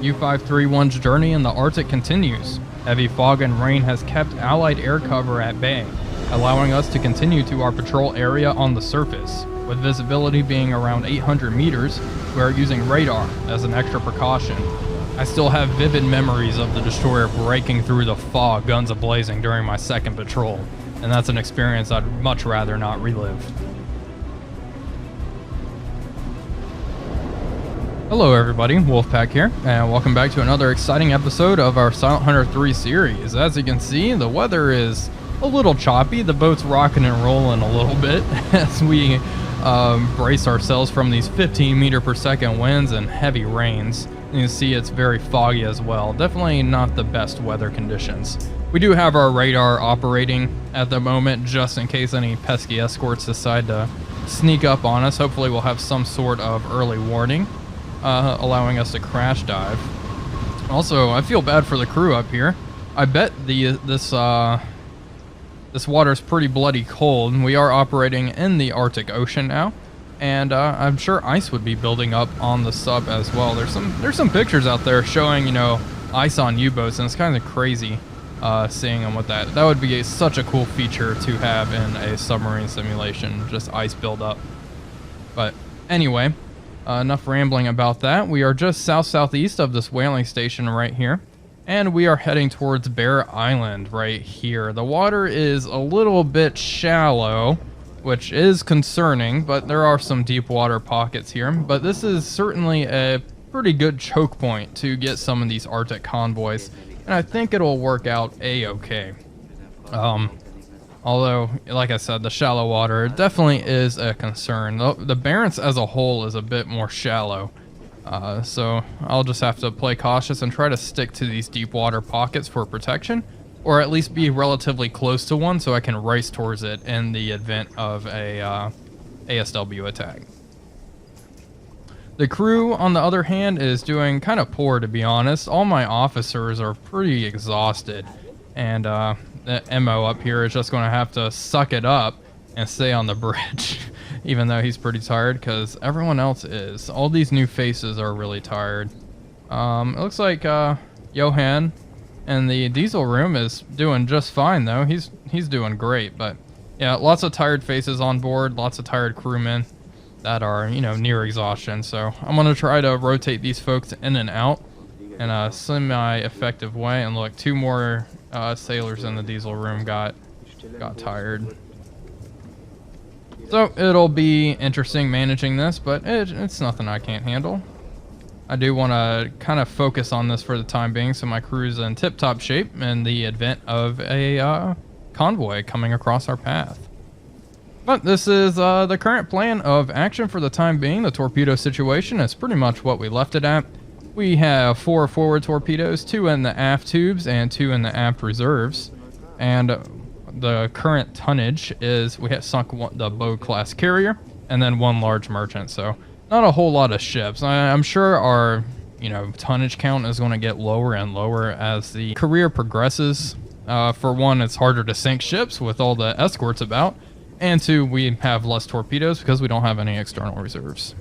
U-531's journey in the Arctic continues. Heavy fog and rain has kept Allied air cover at bay, allowing us to continue to our patrol area on the surface. With visibility being around 800 meters, we are using radar as an extra precaution. I still have vivid memories of the destroyer breaking through the fog, guns a-blazing during my second patrol, and that's an experience I'd much rather not relive. Hello everybody, Wolfpack here, and welcome back to another exciting episode of our Silent Hunter 3 series. As you can see, the weather is a little choppy, the boat's rocking and rolling a little bit as we brace ourselves from these 15 meter per second winds and heavy rains. You can see it's very foggy as well, definitely not the best weather conditions. We do have our radar operating at the moment just in case any pesky escorts decide to sneak up on us. Hopefully we'll have some sort of early warning. Allowing us to crash dive. Also, I feel bad for the crew up here. I bet this water's pretty bloody cold. We are operating in the Arctic Ocean now, and I'm sure ice would be building up on the sub as well. There's some pictures out there showing, you know, ice on U-boats, and it's kind of crazy seeing them with that. That would be such a cool feature to have in a submarine simulation, just ice build up. But anyway. Enough rambling about that. We are just south-southeast of this whaling station right here, and we are heading towards Bear Island right here. The water is a little bit shallow, which is concerning, but there are some deep water pockets here. But this is certainly a pretty good choke point to get some of these Arctic convoys, and I think it'll work out a-okay. Although, like I said, the shallow water definitely is a concern. The Barents as a whole is a bit more shallow. So I'll just have to play cautious and try to stick to these deep water pockets for protection, or at least be relatively close to one so I can race towards it in the event of a ASW attack. The crew, on the other hand, is doing kind of poor, to be honest. All my officers are pretty exhausted, and the MO up here is just going to have to suck it up and stay on the bridge, even though he's pretty tired, because everyone else is. All these new faces are really tired. It looks like Johan in the diesel room is doing just fine, though. He's doing great, but yeah, lots of tired faces on board, lots of tired crewmen that are, you know, near exhaustion. So I'm going to try to rotate these folks in and out in a semi-effective way. And look, two more sailors in the diesel room got tired. So it'll be interesting managing this, but it's nothing I can't handle. I do want to kind of focus on this for the time being, so my crew's in tip-top shape in the event of a convoy coming across our path. But this is the current plan of action for the time being. The torpedo situation is pretty much what we left it at. We have 4 forward torpedoes, 2 in the aft tubes, and 2 in the aft reserves. And the current tonnage is we have sunk the Bow class carrier, and then 1 large merchant. So not a whole lot of ships. I'm sure our, you know, tonnage count is going to get lower and lower as the career progresses. For one, it's harder to sink ships with all the escorts about, and 2, we have less torpedoes because we don't have any external reserves.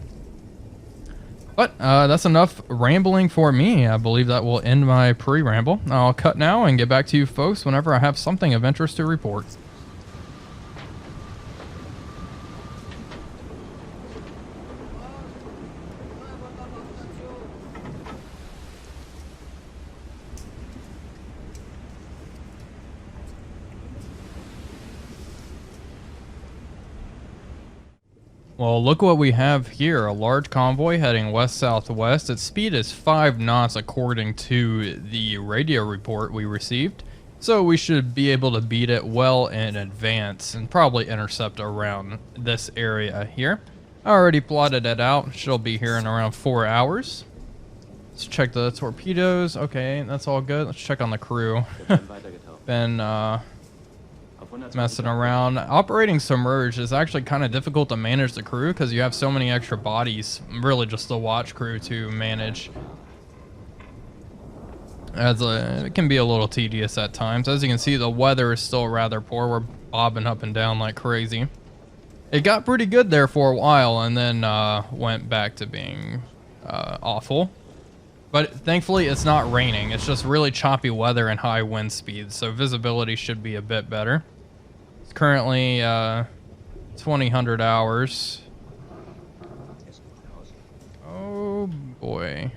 But that's enough rambling for me. I believe that will end my pre-ramble. I'll cut now and get back to you folks whenever I have something of interest to report. Well, look what we have here. A large convoy heading west-southwest. Its speed is 5 knots according to the radio report we received. So we should be able to beat it well in advance and probably intercept around this area here. I already plotted it out. She'll be here in around 4 hours. Let's check the torpedoes. Okay, that's all good. Let's check on the crew. Been messing around. Operating submerged is actually kind of difficult to manage the crew because you have so many extra bodies, really just the watch crew to manage. It can be a little tedious at times. As you can see, the weather is still rather poor. We're bobbing up and down like crazy. It got pretty good there for a while and then went back to being awful. But thankfully it's not raining. It's just really choppy weather and high wind speeds, so visibility should be a bit better. It's currently 2000 hours. Oh boy.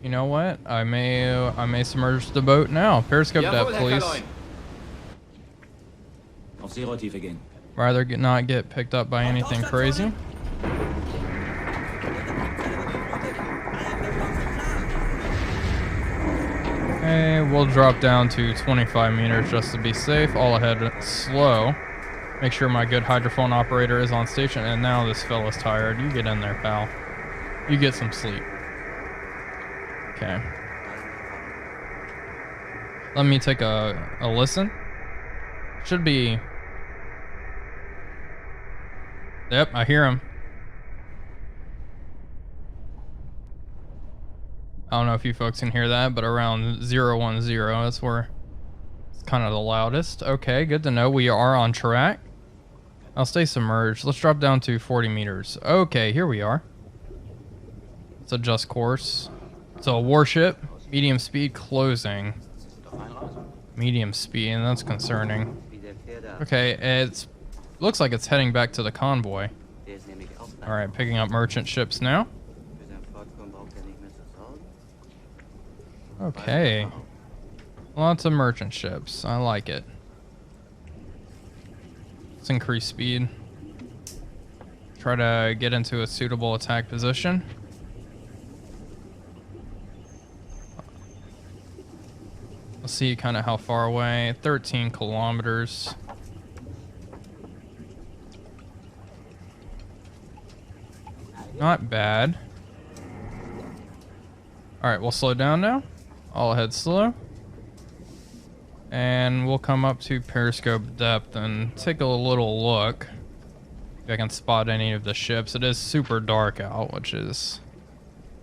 You know what? I may submerge the boat now. Periscope depth, please. Rather not get picked up by anything crazy. Okay, we'll drop down to 25 meters just to be safe. All ahead slow. Make sure my good hydrophone operator is on station. And now this fella's tired. You get in there, pal. You get some sleep. Okay. Let me take a listen. Should be... Yep, I hear him. I don't know if you folks can hear that, but around 010, that's where it's kind of the loudest. Okay, good to know. We are on track. I'll stay submerged. Let's drop down to 40 meters. Okay, here we are. Let's adjust course. So a warship, medium speed, closing. Medium speed, and that's concerning. Okay, it looks like it's heading back to the convoy. Alright, picking up merchant ships now. Okay. Lots of merchant ships. I like it. Let's increase speed. Try to get into a suitable attack position. Let's see kind of how far away. 13 kilometers. Not bad. Alright, we'll slow down now. All ahead slow. And we'll come up to periscope depth and take a little look. If I can spot any of the ships. It is super dark out, which is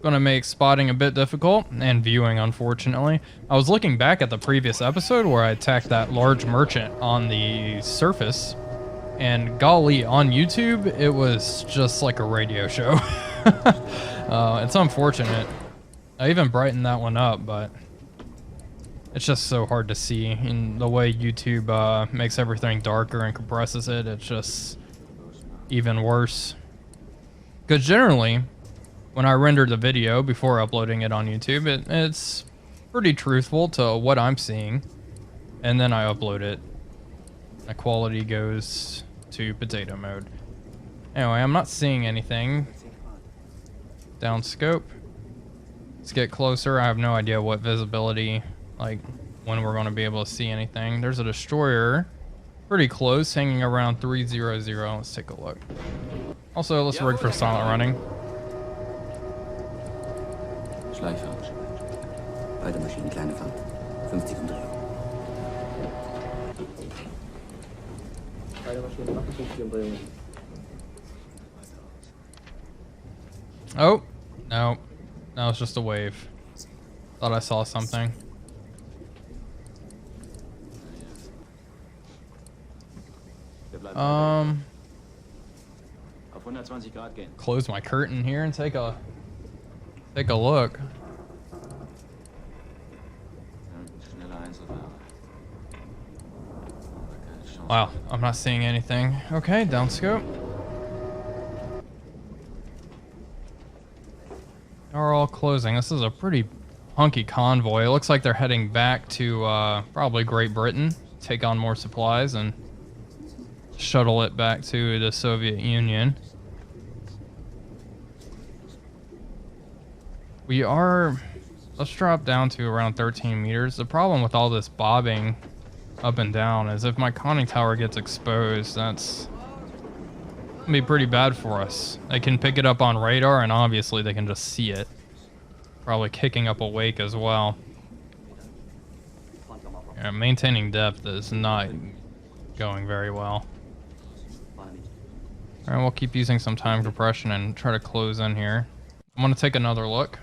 gonna make spotting a bit difficult and viewing, unfortunately. I was looking back at the previous episode where I attacked that large merchant on the surface, and golly, on YouTube it was just like a radio show. It's unfortunate. I even brightened that one up, but it's just so hard to see. In the way YouTube makes everything darker and compresses it, it's just even worse. Because generally, when I render the video before uploading it on YouTube, it's pretty truthful to what I'm seeing. And then I upload it. The quality goes to potato mode. Anyway, I'm not seeing anything. Down scope. Let's get closer. I have no idea what visibility, like when we're going to be able to see anything. There's a destroyer pretty close, hanging around 300. Let's take a look. Also, let's rig for silent running. Beide Maschinen kleine Fahrt. 50 Umdrehungen. Beide Maschinen 58 Umdrehungen. Oh, no. No, it's just a wave. Thought I saw something. Close my curtain here and take a look. Wow, I'm not seeing anything. Okay, down scope. Are all closing. This is a pretty hunky convoy. It looks like they're heading back to probably Great Britain, take on more supplies and shuttle it back to the Soviet Union. Let's drop down to around 13 meters. The problem with all this bobbing up and down is if my conning tower gets exposed, that's gonna be pretty bad for us. They can pick it up on radar, and obviously they can just see it. Probably kicking up a wake as well. Yeah, maintaining depth is not going very well. Alright, we'll keep using some time compression and try to close in here. I'm gonna take another look.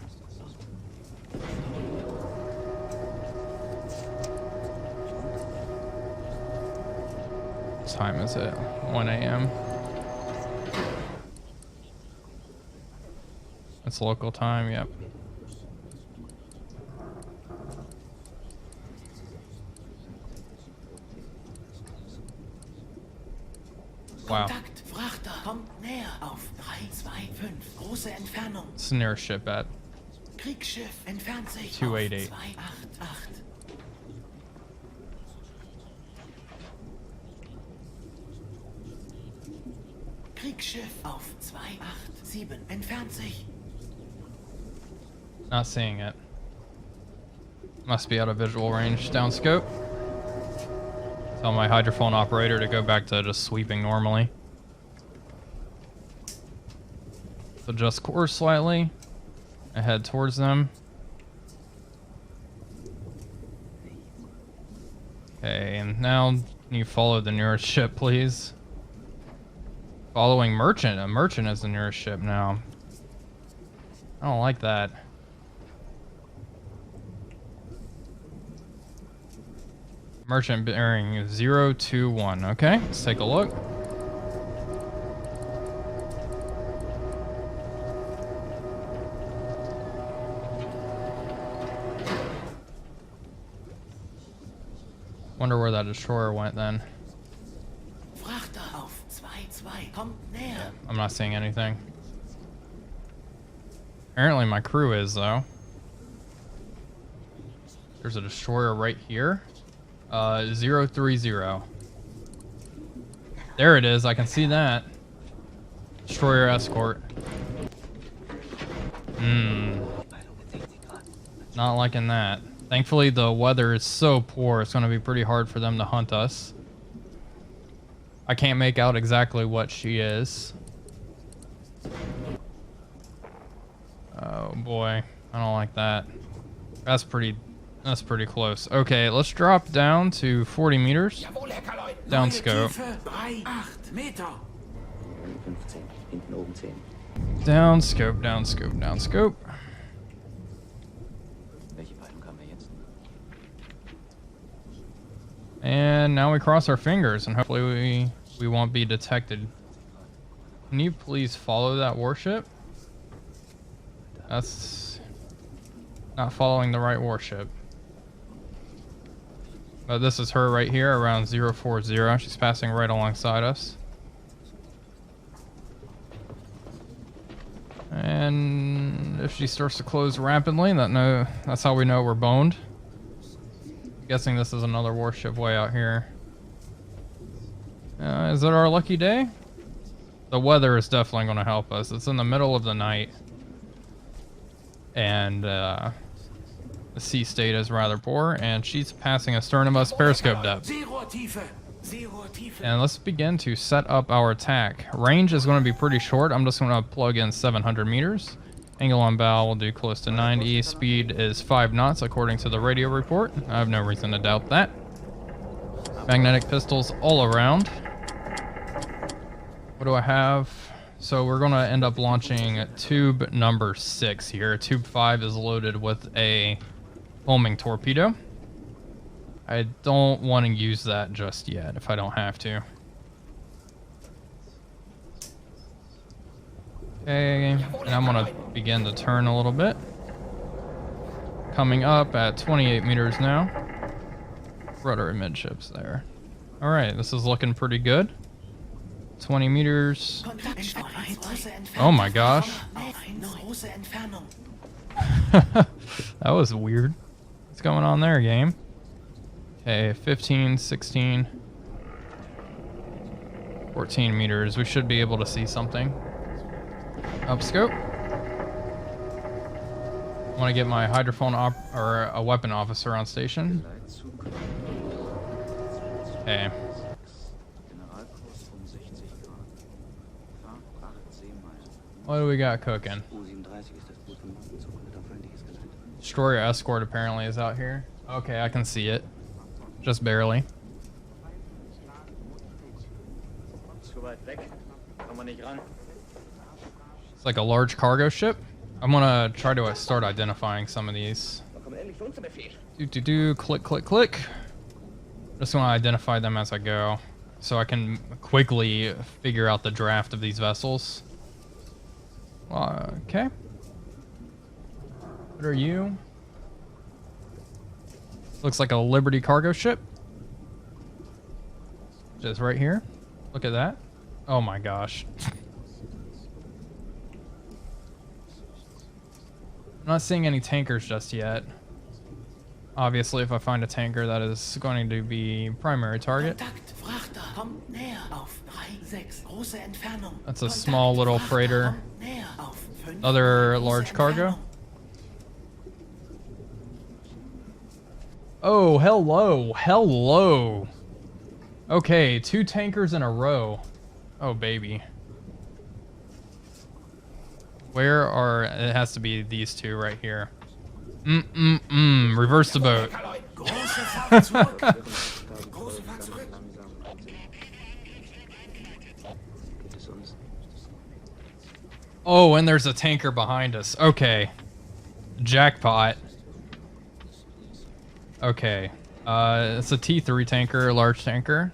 What time is it? 1 a.m. It's local time, yep. Wow. Kontakt, Frachter, kommt näher auf 3, 2, 5. Große Entfernung. What's the nearest ship at? Kriegsschiff entfernt sich 288. auf 288. Kriegsschiff auf 287 entfernt sich. Not seeing it. Must be out of visual range. Down scope. Tell my hydrophone operator to go back to just sweeping normally. Adjust course slightly. I head towards them. Okay, and now can you follow the nearest ship, please? Following merchant. A merchant is the nearest ship now. I don't like that. Merchant bearing 021. Okay, let's take a look. Wonder where that destroyer went then. Frachter auf 2-2, kommt näher. I'm not seeing anything. Apparently my crew is, though. There's a destroyer right here. 030. There it is, I can see that. Destroyer escort. Not liking that. Thankfully the weather is so poor, it's going to be pretty hard for them to hunt us. I can't make out exactly what she is. Oh boy, I don't like that. That's pretty close. Okay, let's drop down to 40 meters. Down scope. 3-8 Meter. 15, hinten oben 10. Down scope, down scope, down scope. Welche Peilung haben wir jetzt? And now we cross our fingers and hopefully we won't be detected. Can you please follow that warship? That's not following the right warship. But this is her right here around 040. She's passing right alongside us. And if she starts to close rapidly, that's how we know we're boned. I'm guessing this is another warship way out here. Is it our lucky day? The weather is definitely going to help us. It's in the middle of the night. And the sea state is rather poor. And she's passing astern of us, periscope depth. And let's begin to set up our attack. Range is going to be pretty short. I'm just going to plug in 700 meters. Angle on bow will do close to 90. Speed is 5 knots according to the radio report. I have no reason to doubt that. Magnetic pistols all around. What do I have? So we're going to end up launching tube number 6 here. Tube 5 is loaded with a homing torpedo. I don't want to use that just yet if I don't have to. Okay, and I'm going to begin to turn a little bit. Coming up at 28 meters now. Rudder amidships there. Alright, this is looking pretty good. 20 meters. Oh my gosh. That was weird. What's going on there, game? Okay, 15, 16, 14 meters. We should be able to see something. Up scope. I want to get my hydrophone or a weapon officer on station. Okay. What do we got cooking? Destroyer escort apparently is out here. Okay, I can see it. Just barely. It's like a large cargo ship. I'm gonna try to start identifying some of these. Click, click, click. Just want to identify them as I go, so I can quickly figure out the draft of these vessels. Okay. What are you? Looks like a Liberty cargo ship. Just right here. Look at that. Oh my gosh. I'm not seeing any tankers just yet. Obviously, if I find a tanker, that is going to be primary target. Kontakt, Frachter, kommt näher auf 3-6, große Entfernung. That's a Kontakt, small little Frachter, freighter. kommt näher auf 5, Other große large cargo. Entfernung. Oh, hello. Hello. Okay, 2 tankers in a row. Oh, baby. Where are... It has to be these 2 right here. Reverse the boat. Große Fahrt zurück. Große Fahrt zurück. Oh, and there's a tanker behind us. Okay. Jackpot. Okay. It's a T3 tanker, a large tanker.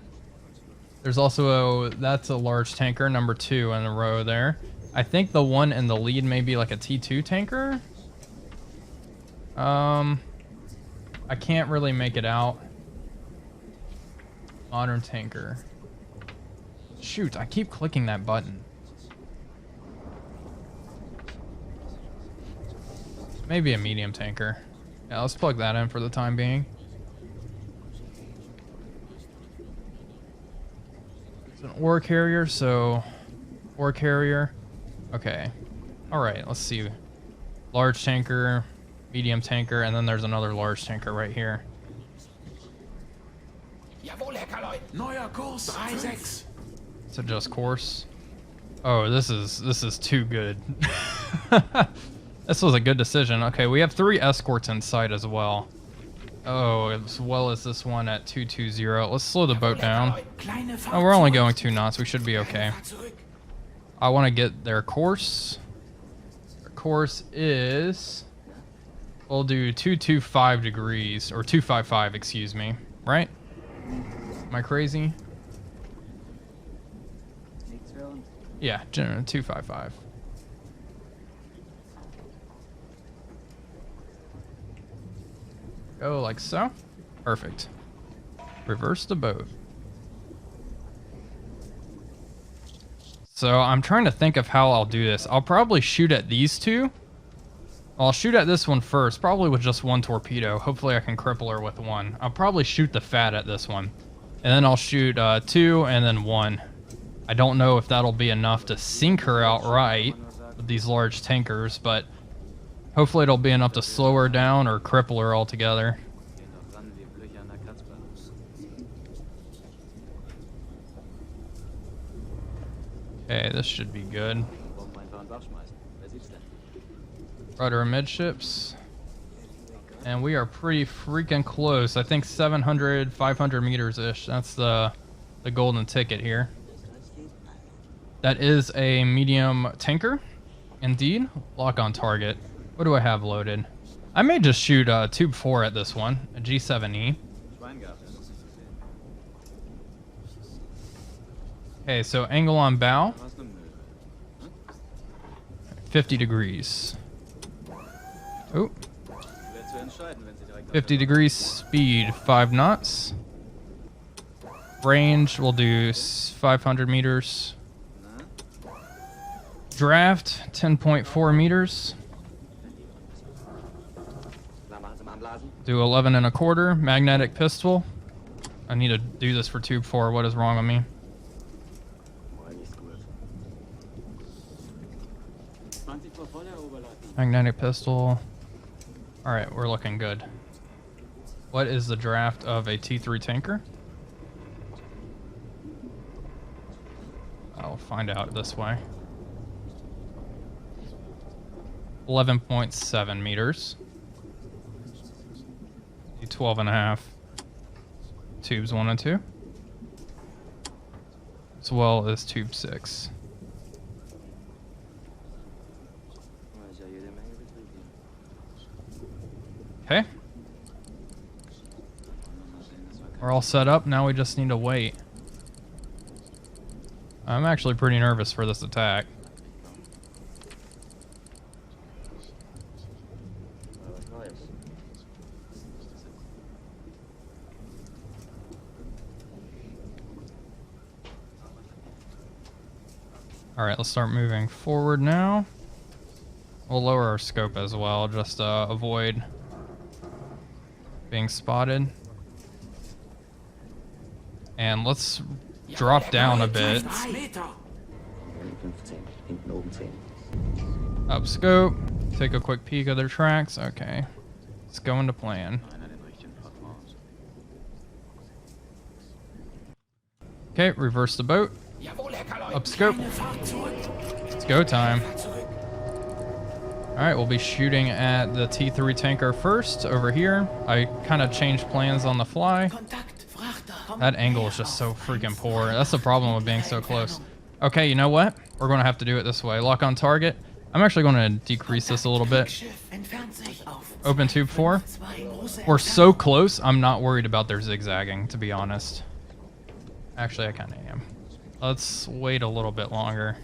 There's also a... That's a large tanker, number 2 in a row there. I think the one in the lead may be like a T2 tanker. I can't really make it out. Modern tanker. Shoot, I keep clicking that button. Maybe a medium tanker. Yeah, let's plug that in for the time being. It's an ore carrier, so ore carrier. Okay. All right, let's see. Large tanker, medium tanker, and then there's another large tanker right here. Jawohl, Herr Kaloy. Neuer Kurs 3-6. So just course. Oh, this is too good. This was a good decision. Okay, we have 3 escorts in sight as well. Oh, as well as this one at 220. Let's slow the boat down. Oh, we're only going 2 knots. We should be okay. I want to get their course. Their course is... We'll do 225 degrees, or 255, excuse me. Right? Am I crazy? Yeah, 255. Go like so. Perfect. Reverse the boat. So I'm trying to think of how I'll do this. I'll probably shoot at these 2. I'll shoot at this one first, probably with just 1 torpedo. Hopefully I can cripple her with 1. I'll probably shoot the fat at this one. And then I'll shoot 2 and then 1. I don't know if that'll be enough to sink her outright with these large tankers, but hopefully it'll be enough to slow her down or cripple her altogether. Okay, this should be good. Rudder midships. And we are pretty freaking close. I think 700, 500 meters-ish. That's the golden ticket here. That is a medium tanker. Indeed. Lock on target. What do I have loaded? I may just shoot tube 4 at this one. A G7E. Okay, so angle on bow. 50 degrees. Oh. 50 degrees speed, 5 knots. Range, we'll do 500 meters. Draft, 10.4 meters. Do 11 1/4. Magnetic pistol. I need to do this for tube 4. What is wrong with me? Magnetic pistol. Alright, we're looking good. What is the draft of a T3 tanker? I'll find out this way. 11.7 meters. 12 1/2. Tubes 1 and 2. As well as tube 6. Okay. We're all set up. Now we just need to wait. I'm actually pretty nervous for this attack. Alright, let's start moving forward now. We'll lower our scope as well, just to avoid being spotted. And let's drop down a bit. 15, hinten oben 10. Up scope. Take a quick peek of their tracks. Okay. It's going to plan. Okay, reverse the boat. Up scope. It's go time. Alright, we'll be shooting at the T3 tanker first over here. I kind of changed plans on the fly. That angle is just so freaking poor. That's the problem with being so close. Okay, you know what? We're going to have to do it this way. Lock on target. I'm actually going to decrease this a little bit. Open tube 4. We're so close, I'm not worried about their zigzagging, to be honest. Actually, I kind of am. Let's wait a little bit longer.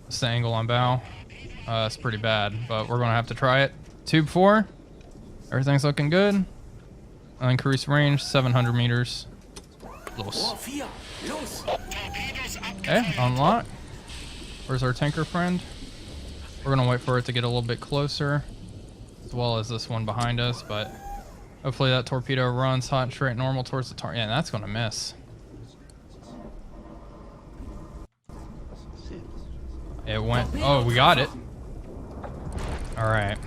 It's the angle on bow. It's pretty bad, but we're going to have to try it. Tube 4. Everything's looking good. Increase range, 700 meters. Los. Okay, unlock. Where's our tanker friend? We're going to wait for it to get a little bit closer, as well as this one behind us, but hopefully that torpedo runs hot and straight normal towards the target. Yeah, that's going to miss. It went. Oh, we got it. Alright.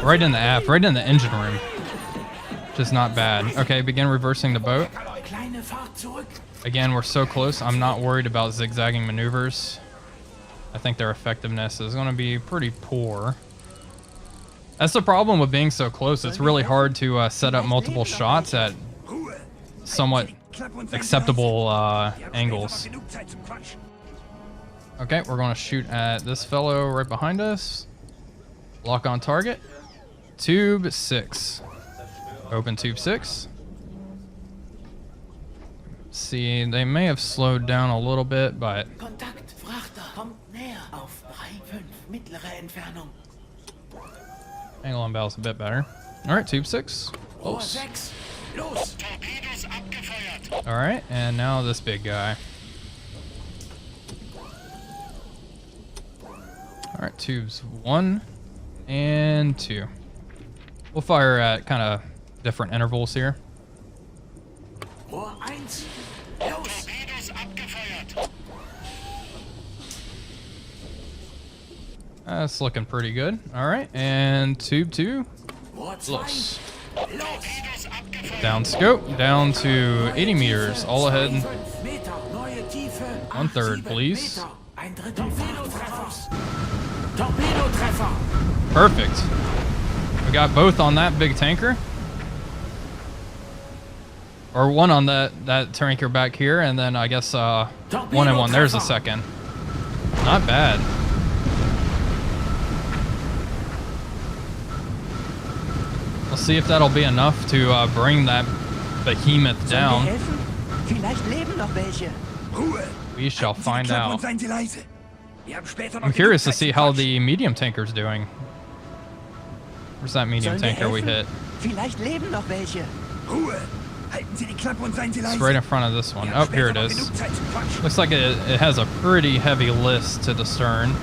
Right in the aft, right in the engine room. Which is not bad. Okay, begin reversing the boat. Again, we're so close. I'm not worried about zigzagging maneuvers. I think their effectiveness is going to be pretty poor. That's the problem with being so close. It's really hard to set up multiple shots at somewhat acceptable angles. Okay, we're going to shoot at this fellow right behind us. Lock on target. Tube 6. Open tube 6. See, they may have slowed down a little bit, but angle on bow's a bit better. Alright, tube 6. Close. Alright, and now this big guy. Alright, tubes 1 and 2. We'll fire at kind of different intervals here. That's looking pretty good. Alright, and tube 2. Los. Down scope, down to 80 meters, all ahead. 1/3, please. Perfect. We got both on that big tanker. Or one on that tanker back here, and then I guess 1 and 1. There's a second. Not bad. We'll see if that'll be enough to bring that behemoth down. We shall find out. I'm curious to see how the medium tanker's doing. Where's that medium tanker we hit? It's right in front of this one. Oh, here it is. Looks like it has a pretty heavy list to the stern.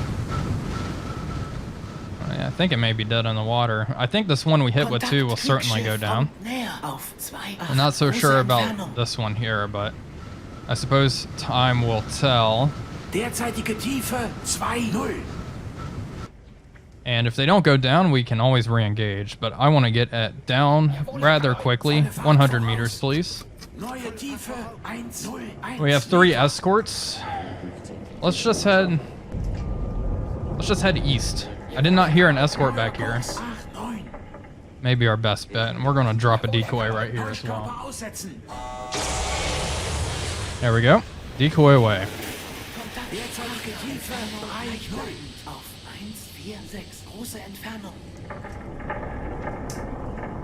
I think it may be dead in the water. I think this one we hit with 2 will certainly go down. I'm not so sure about this one here, but I suppose time will tell. And if they don't go down, we can always re-engage. But I want to get down rather quickly. 100 meters, please. We have 3 escorts. Let's just head east. I did not hear an escort back here. Maybe our best bet. And we're going to drop a decoy right here as well. There we go. Decoy away.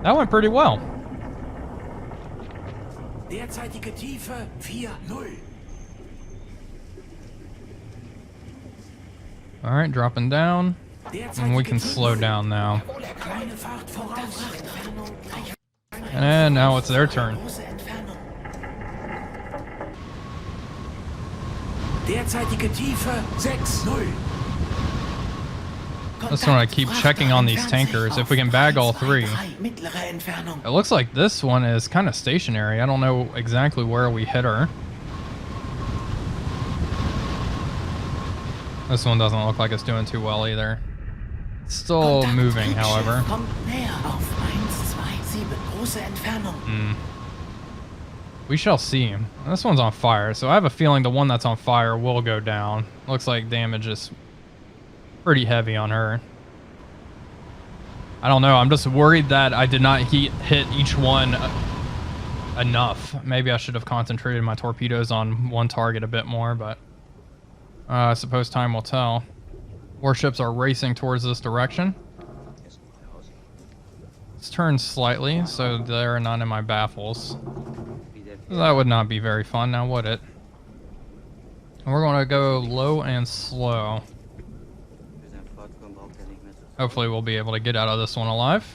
That went pretty well. Alright, dropping down. And we can slow down now. And now it's their turn. Große Entfernung. Derzeitige Tiefe 6-0. That's when I keep checking on these tankers, if we can bag all three. Mittlere Entfernung. It looks like this one is kind of stationary. I don't know exactly where we hit her. This one doesn't look like it's doing too well either. It's still moving, however. Kommt näher auf 127 große Entfernung. We shall see. This one's on fire, so I have a feeling the one that's on fire will go down. Looks like damage is pretty heavy on her. I don't know. I'm just worried that I did not hit each one enough. Maybe I should have concentrated my torpedoes on one target a bit more, but I suppose time will tell. Warships are racing towards this direction. Let's turn slightly so they're not in my baffles. That would not be very fun, now would it? And we're going to go low and slow. Hopefully we'll be able to get out of this one alive.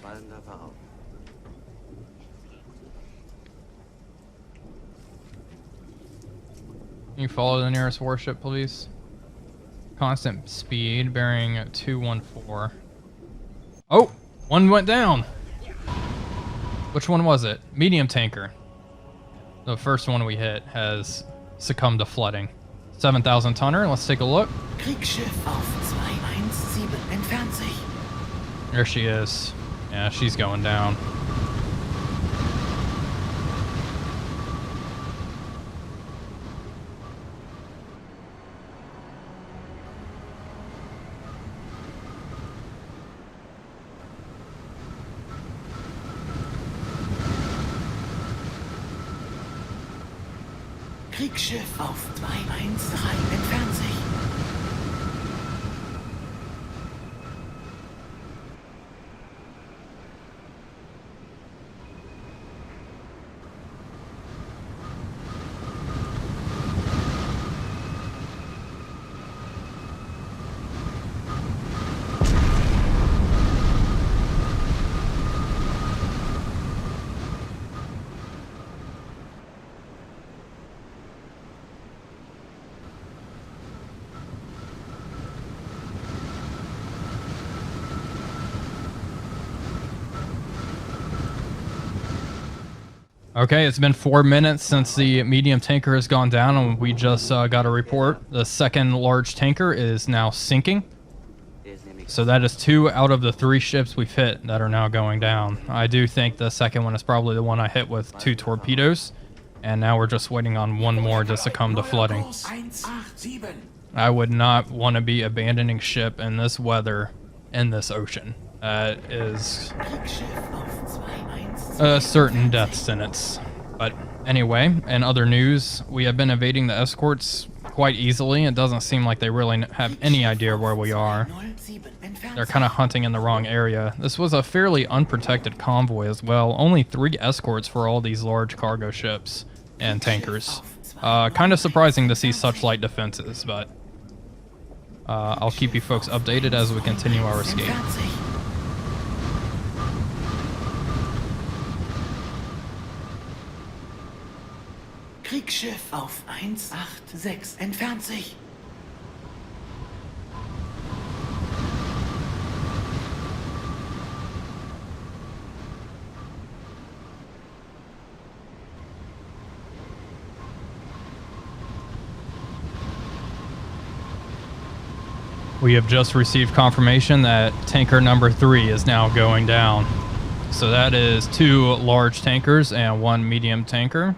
Can you follow the nearest warship, please? Constant speed, bearing 214. Oh! One went down! Which one was it? Medium tanker. The first one we hit has succumbed to flooding. 7,000 tonner, let's take a look. Kriegsschiff auf 217 entfernt sich. There she is. Yeah, she's going down. Kriegsschiff auf 213 entfernt sich. Okay, it's been 4 minutes since the medium tanker has gone down, and we just got a report. The second large tanker is now sinking. So that is 2 out of the 3 ships we've hit that are now going down. I do think the second one is probably the one I hit with 2 torpedoes, and now we're just waiting on one more to succumb to flooding. I would not want to be abandoning ship in this weather in this ocean. That is a certain death sentence. But anyway, in other news, we have been evading the escorts quite easily. It doesn't seem like they really have any idea where we are. They're kind of hunting in the wrong area. This was a fairly unprotected convoy as well. Only 3 escorts for all these large cargo ships and tankers. Kind of surprising to see such light defenses, but I'll keep you folks updated as we continue our escape. Kriegsschiff auf 186 entfernt sich. We have just received confirmation that tanker number 3 is now going down. So that is 2 large tankers and 1 medium tanker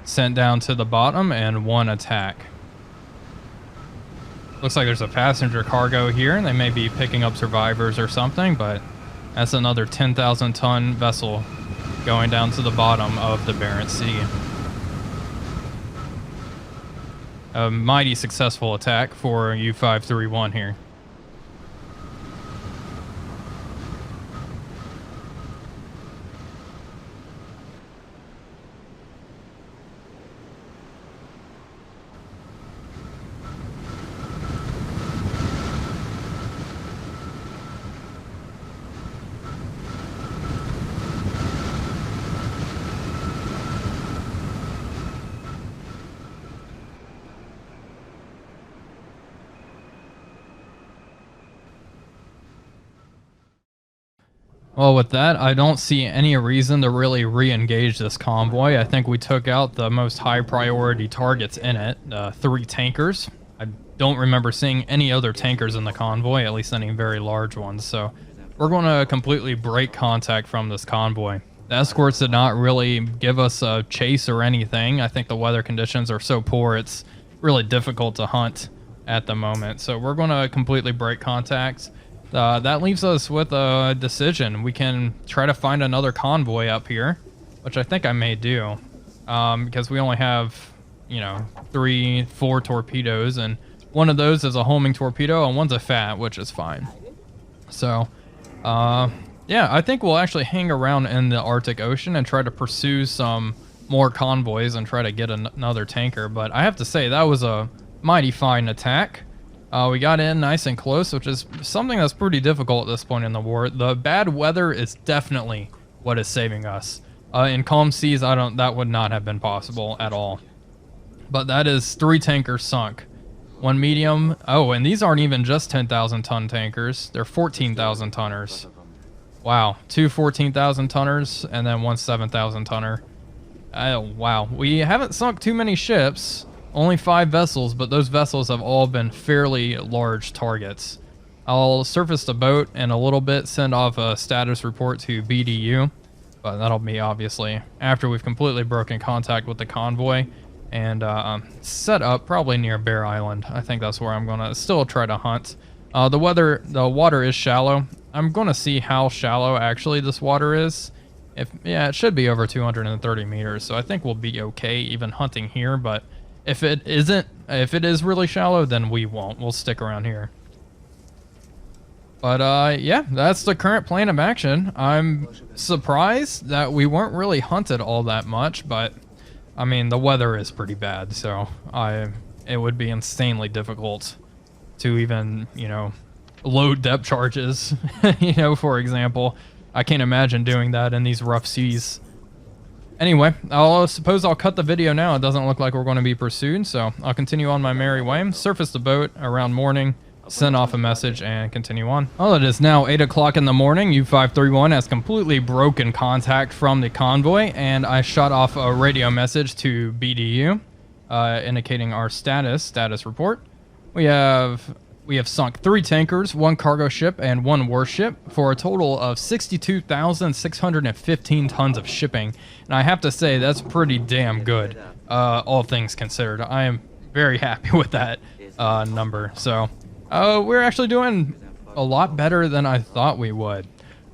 sent down to the bottom and 1 attack. Looks like there's a passenger cargo here, and they may be picking up survivors or something, but that's another 10,000 ton vessel going down to the bottom of the Barents Sea. A mighty successful attack for U-531 here. Well, with that, I don't see any reason to really re-engage this convoy. I think we took out the most high priority targets in it, 3 tankers. I don't remember seeing any other tankers in the convoy, at least any very large ones, so we're going to completely break contact from this convoy. The escorts did not really give us a chase or anything. I think the weather conditions are so poor, it's really difficult to hunt at the moment, so we're going to completely break contacts. That leaves us with a decision. We can try to find another convoy up here, which I think I may do, because we only have, you know, 3-4 torpedoes, and one of those is a homing torpedo and one's a fat, which is fine. So, yeah, I think we'll actually hang around in the Arctic Ocean and try to pursue some more convoys and try to get another tanker. But I have to say, that was a mighty fine attack. We got in nice and close, which is something that's pretty difficult at this point in the war. The bad weather is definitely what is saving us. In calm seas, that would not have been possible at all. But that is 3 tankers sunk. 1 medium. Oh, and these aren't even just 10,000 ton tankers. They're 14,000 tonners. Wow. 2 14,000 tonners and then 1 7,000 tonner. Oh, wow. We haven't sunk too many ships. Only 5 vessels, but those vessels have all been fairly large targets. I'll surface the boat in a little bit, send off a status report to BDU, but that'll be obviously after we've completely broken contact with the convoy and set up probably near Bear Island. I think that's where I'm going to still try to hunt. The water is shallow. I'm going to see how shallow actually this water is. Yeah, it should be over 230 meters, so I think we'll be okay even hunting here, but if it is really shallow, then we won't. We'll stick around here. But yeah, that's the current plan of action. I'm surprised that we weren't really hunted all that much, but I mean, the weather is pretty bad, so it would be insanely difficult to even, you know, load depth charges, you know, for example. I can't imagine doing that in these rough seas. Anyway, I suppose I'll cut the video now. It doesn't look like we're going to be pursued, so I'll continue on my merry way, surface the boat around morning, send off a message, and continue on. Well, it is now 8 o'clock in the morning. U-531 has completely broken contact from the convoy, and I shot off a radio message to BDU, indicating our status report. We have sunk 3 tankers, 1 cargo ship, and 1 warship for a total of 62,615 tons of shipping. And I have to say, that's pretty damn good, all things considered. I am very happy with that number. So, we're actually doing a lot better than I thought we would.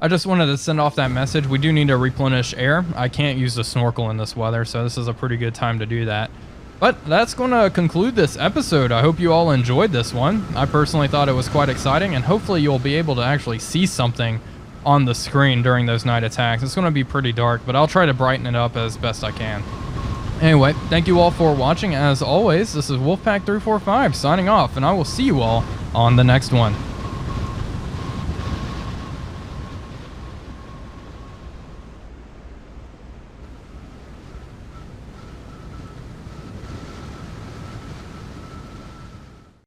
I just wanted to send off that message. We do need to replenish air. I can't use the snorkel in this weather, so this is a pretty good time to do that. But that's going to conclude this episode. I hope you all enjoyed this one. I personally thought it was quite exciting, and hopefully you'll be able to actually see something on the screen during those night attacks. It's going to be pretty dark, but I'll try to brighten it up as best I can. Anyway, thank you all for watching. As always, this is Wolfpack345 signing off, and I will see you all on the next one.